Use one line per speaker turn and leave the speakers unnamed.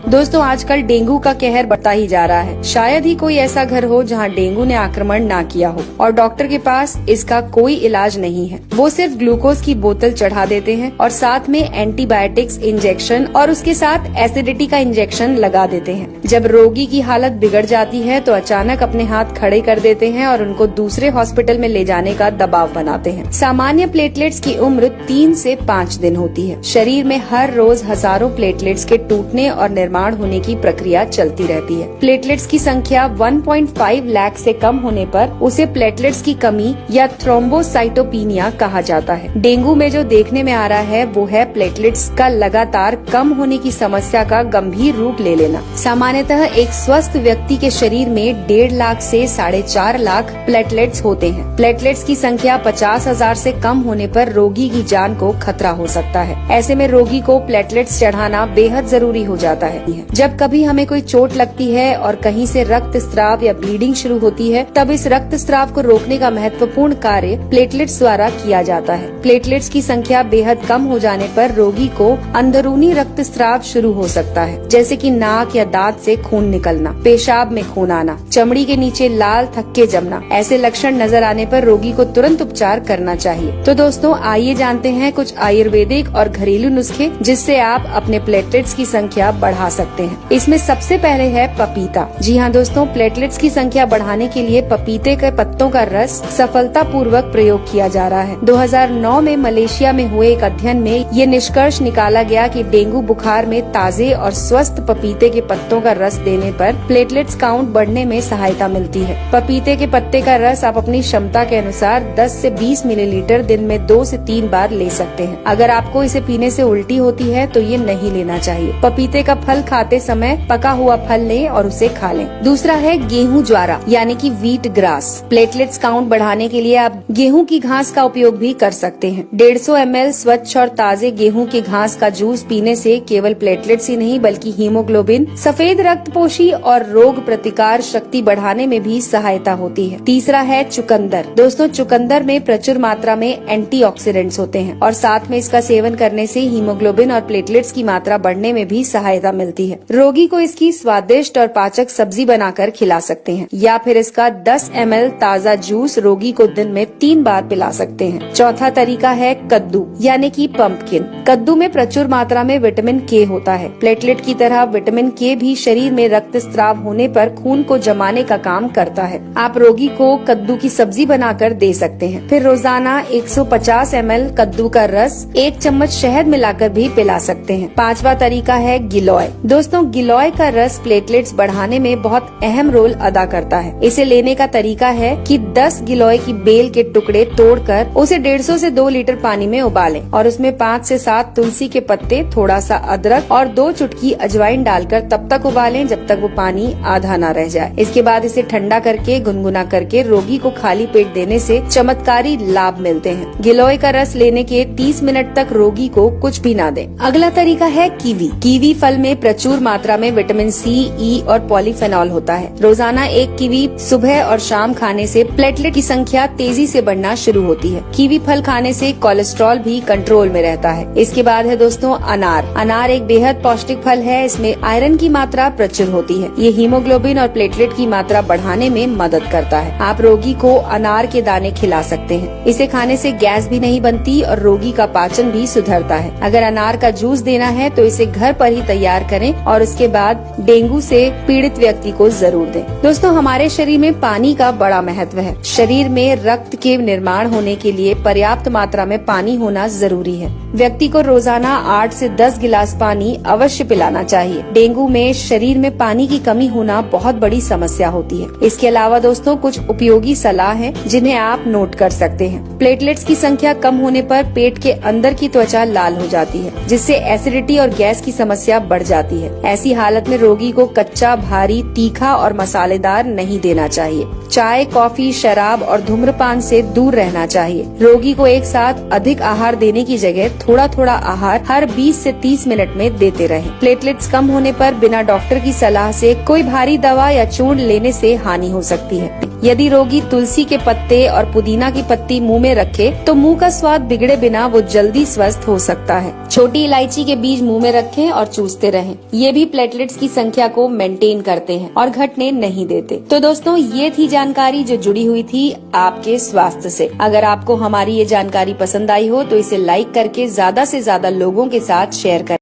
दोस्तों आजकल डेंगू का कहर बढ़ता ही जा रहा है। शायद ही कोई ऐसा घर हो जहां डेंगू ने आक्रमण ना किया हो और डॉक्टर के पास इसका कोई इलाज नहीं है। वो सिर्फ ग्लूकोज की बोतल चढ़ा देते हैं और साथ में एंटीबायोटिक्स इंजेक्शन और उसके साथ एसिडिटी का इंजेक्शन लगा देते हैं। जब रोगी की हालत बिगड़ जाती है तो अचानक अपने हाथ खड़े कर देते हैं और उनको दूसरे हॉस्पिटल में ले जाने का दबाव बनाते हैं। सामान्य प्लेटलेट्स की उम्र 3 से 5 दिन होती है। शरीर में हर रोज हजारों प्लेटलेट्स के टूटने और निर्माण होने की प्रक्रिया चलती रहती है। प्लेटलेट्स की संख्या 1.5 लाख से कम होने पर उसे प्लेटलेट्स की कमी या थ्रोम्बोसाइटोपिनिया कहा जाता है। डेंगू में जो देखने में आ रहा है वो है प्लेटलेट्स का लगातार कम होने की समस्या का गंभीर रूप ले लेना। सामान्यतः एक स्वस्थ व्यक्ति के शरीर में 1.5 लाख से 4.5 लाख प्लेटलेट्स होते हैं। प्लेटलेट्स की संख्या 50,000 से कम होने पर रोगी की जान को खतरा हो सकता है। ऐसे में रोगी को प्लेटलेट्स चढ़ाना बेहद जरूरी हो जाता है। जब कभी हमें कोई चोट लगती है और कहीं से रक्त स्राव या ब्लीडिंग शुरू होती है, तब इस रक्त स्राव को रोकने का महत्वपूर्ण कार्य प्लेटलेट्स द्वारा किया जाता है। प्लेटलेट्स की संख्या बेहद कम हो जाने पर रोगी को अंदरूनी रक्त स्राव शुरू हो सकता है, जैसे कि नाक या दांत से खून निकलना, पेशाब में खून आना, चमड़ी के नीचे लाल थक्के जमना। ऐसे लक्षण नजर आने पर रोगी को तुरंत उपचार करना चाहिए। तो दोस्तों आइए जानते हैं कुछ आयुर्वेदिक और घरेलू नुस्खे जिससे आप अपने प्लेटलेट्स की संख्या बढ़ा सकते हैं। इसमें सबसे पहले है पपीता। जी हाँ दोस्तों, प्लेटलेट्स की संख्या बढ़ाने के लिए पपीते के पत्तों का रस सफलतापूर्वक प्रयोग किया जा रहा है। 2009 में मलेशिया में हुए एक अध्ययन में ये निष्कर्ष निकाला गया कि डेंगू बुखार में ताजे और स्वस्थ पपीते के पत्तों का रस देने पर प्लेटलेट्स काउंट बढ़ने में सहायता मिलती है। पपीते के पत्ते का रस आप अपनी क्षमता के अनुसार 10 से 20 मिलीलीटर दिन में 2 से 3 बार ले सकते हैं। अगर आपको इसे पीने से उल्टी होती है तो ये नहीं लेना चाहिए। पपीते का फल खाते समय पका हुआ फल लें और उसे खा लें। दूसरा है गेहूं ज्वारा यानी कि व्हीट ग्रास। प्लेटलेट्स काउंट बढ़ाने के लिए आप गेहूं की घास का उपयोग भी कर सकते हैं। 150 ml स्वच्छ और ताजे गेहूं की घास का जूस पीने से केवल प्लेटलेट्स ही नहीं बल्कि हीमोग्लोबिन, सफेद रक्तपोशी और रोग प्रतिकार शक्ति बढ़ाने में भी सहायता होती है। तीसरा है चुकंदर। दोस्तों चुकंदर में प्रचुर मात्रा में एंटीऑक्सीडेंट्स होते हैं और साथ में इसका सेवन करने से हीमोग्लोबिन और प्लेटलेट्स की मात्रा बढ़ने में भी सहायता मिलती है। रोगी को इसकी स्वादिष्ट और पाचक सब्जी बनाकर खिला सकते हैं या फिर इसका 10 ml ताजा जूस रोगी को दिन में 3 बार पिला सकते हैं। चौथा तरीका है कद्दू यानी कि पंपकिन। कद्दू में प्रचुर मात्रा में विटामिन के होता है। प्लेटलेट की तरह विटामिन के भी शरीर में रक्त स्राव होने पर खून को जमाने का काम करता है। आप रोगी को कद्दू की सब्जी बनाकर दे सकते हैं। फिर रोजाना 150 ml कद्दू का रस 1 चम्मच शहद मिलाकर भी पिला सकते हैं। पांचवा तरीका है गिलोय। दोस्तों गिलोय का रस प्लेटलेट्स बढ़ाने में बहुत अहम रोल अदा करता है। इसे लेने का तरीका है कि 10 गिलोय की बेल के टुकड़े तोड़कर उसे 150 से 2 लीटर पानी में उबालें और उसमें 5 से 7 तुलसी के पत्ते, थोड़ा सा अदरक और 2 चुटकी अजवाइन डालकर तब तक उबालें जब तक वो पानी आधा न रह जाए। इसके बाद इसे ठंडा करके गुनगुना करके रोगी को खाली पेट देने से चमत्कारी लाभ मिलते हैं। गिलोय का रस लेने के 30 मिनट तक रोगी को कुछ भी ना दें। अगला तरीका है कीवी। कीवी फल में प्रचुर मात्रा में विटामिन सी, ई और पॉलीफेनॉल होता है। रोजाना 1 कीवी सुबह और शाम खाने से प्लेटलेट की संख्या तेजी से बढ़ना शुरू होती है। कीवी फल खाने से कोलेस्ट्रॉल भी कंट्रोल में रहता है। इसके बाद है दोस्तों अनार। अनार एक बेहद पौष्टिक फल है। इसमें आयरन की मात्रा प्रचुर होती है। ये हीमोग्लोबिन और प्लेटलेट की मात्रा बढ़ाने में मदद करता है। आप रोगी को अनार के दाने खिला सकते हैं। इसे खाने से गैस भी नहीं बनती और रोगी का पाचन भी सुधरता है। अगर अनार का जूस देना है तो इसे घर पर ही तैयार करें और उसके बाद डेंगू से पीड़ित व्यक्ति को जरूर दें। दोस्तों हमारे शरीर में पानी का बड़ा महत्व है। शरीर में रक्त के निर्माण होने के लिए पर्याप्त मात्रा में पानी होना जरूरी है। व्यक्ति को रोजाना 8 से 10 गिलास पानी अवश्य पिलाना चाहिए। डेंगू में शरीर में पानी की कमी होना बहुत बड़ी समस्या होती है। इसके अलावा दोस्तों कुछ उपयोगी सलाह है जिन्हें आप नोट कर सकते हैं। प्लेटलेट्स की संख्या कम होने पर पेट के अंदर की त्वचा लाल हो जाती है, जिससे एसिडिटी और गैस की समस्या बढ़ जाती है। ऐसी हालत में रोगी को कच्चा, भारी, तीखा और मसालेदार नहीं देना चाहिए। चाय, कॉफी, शराब और धूम्रपान से दूर रहना चाहिए। रोगी को एक साथ अधिक आहार देने की जगह थोड़ा थोड़ा आहार हर 20 से 30 मिनट में देते रहें। प्लेटलेट्स कम होने पर बिना डॉक्टर की सलाह से कोई भारी दवा या चूर्ण लेने से हानि हो सकती है। यदि रोगी तुलसी के पत्ते और पुदीना की पत्ती मुंह में रखे तो मुंह का स्वाद बिगड़े बिना वो जल्दी स्वस्थ हो सकता है। छोटी इलायची के बीज मुंह में रखें और चूसते रहें। ये भी प्लेटलेट्स की संख्या को मेंटेन करते हैं और घटने नहीं देते। तो दोस्तों, ये थी जानकारी जो जुड़ी हुई थी आपके स्वास्थ्य से। अगर आपको हमारी ये जानकारी पसंद आई हो तो इसे लाइक करके ज्यादा से ज्यादा लोगों के साथ शेयर करें।